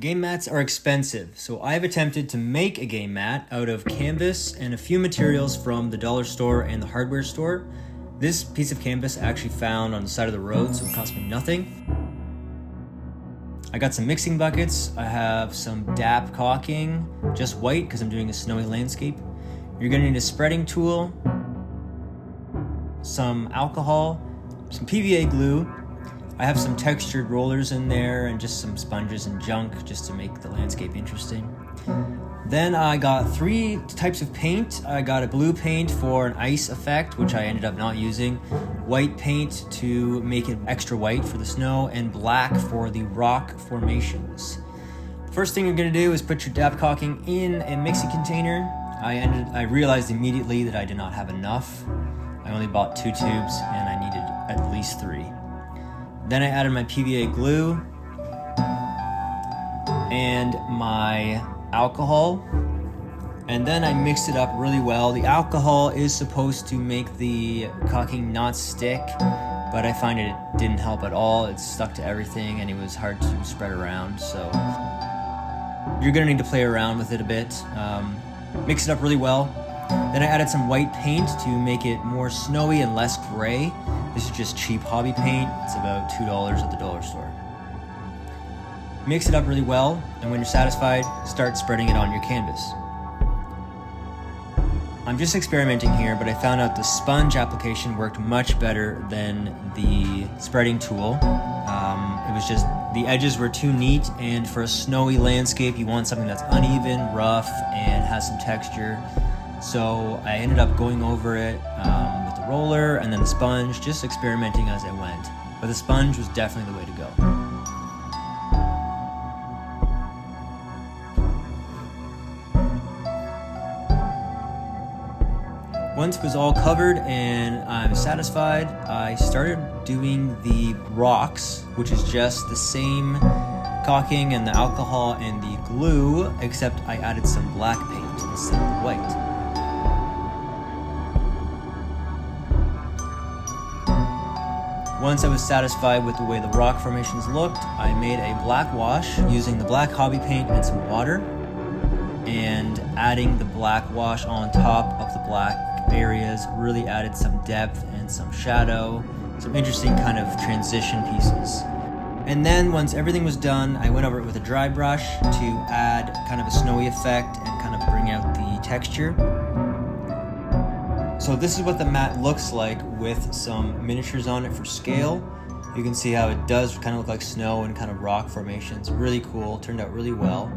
Game mats are expensive, so I've attempted to make a game mat out of canvas and a few materials from the dollar store and the hardware store. This piece of canvas I actually found on the side of the road, so it cost me nothing. I got some mixing buckets. I have some DAP caulking, just white because I'm doing a snowy landscape. You're gonna need a spreading tool, some alcohol, some PVA glue. I have some textured rollers in there and just some sponges and junk just to make the landscape interesting. Then I got 3 types of paint. I got a blue paint for an ice effect, which I ended up not using, white paint to make it extra white for the snow, and black for the rock formations. First thing you're gonna do is put your DAP caulking in a mixing container. I realized immediately that I did not have enough. I only bought 2 tubes and I needed at least 3. Then I added my PVA glue and my alcohol, and then I mixed it up really well. The alcohol is supposed to make the caulking not stick, but I find it didn't help at all. It stuck to everything and it was hard to spread around, so you're gonna need to play around with it a bit. Mix it up really well. Then I added some white paint to make it more snowy and less gray. This is just cheap hobby paint. It's about $2 at the dollar store. Mix it up really well, and when you're satisfied, start spreading it on your canvas. I'm just experimenting here, but I found out the sponge application worked much better than the spreading tool. It was just, the edges were too neat, and for a snowy landscape, you want something that's uneven, rough, and has some texture. So I ended up going over it with the roller and then the sponge, just experimenting as I went. But the sponge was definitely the way to go. Once it was all covered and I'm satisfied, I started doing the rocks, which is just the same caulking and the alcohol and the glue, except I added some black paint instead of the white. Once I was satisfied with the way the rock formations looked, I made a black wash using the black hobby paint and some water, and adding the black wash on top of the black areas really added some depth and some shadow, some interesting kind of transition pieces. And then once everything was done, I went over it with a dry brush to add kind of a snowy effect and kind of bring out the texture. So this is what the mat looks like with some miniatures on it for scale. You can see how it does kind of look like snow and kind of rock formations. Really cool, turned out really well.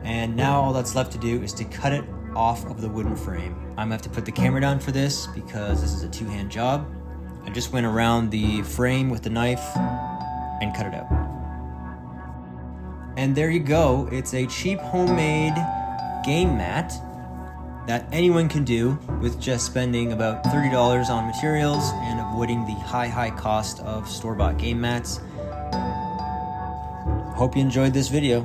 And now all that's left to do is to cut it off of the wooden frame. I'm gonna have to put the camera down for this because this is a 2-hand job. I just went around the frame with the knife and cut it out. And there you go, it's a cheap homemade game mat that anyone can do with just spending about $30 on materials and avoiding the high cost of store-bought game mats. Hope you enjoyed this video.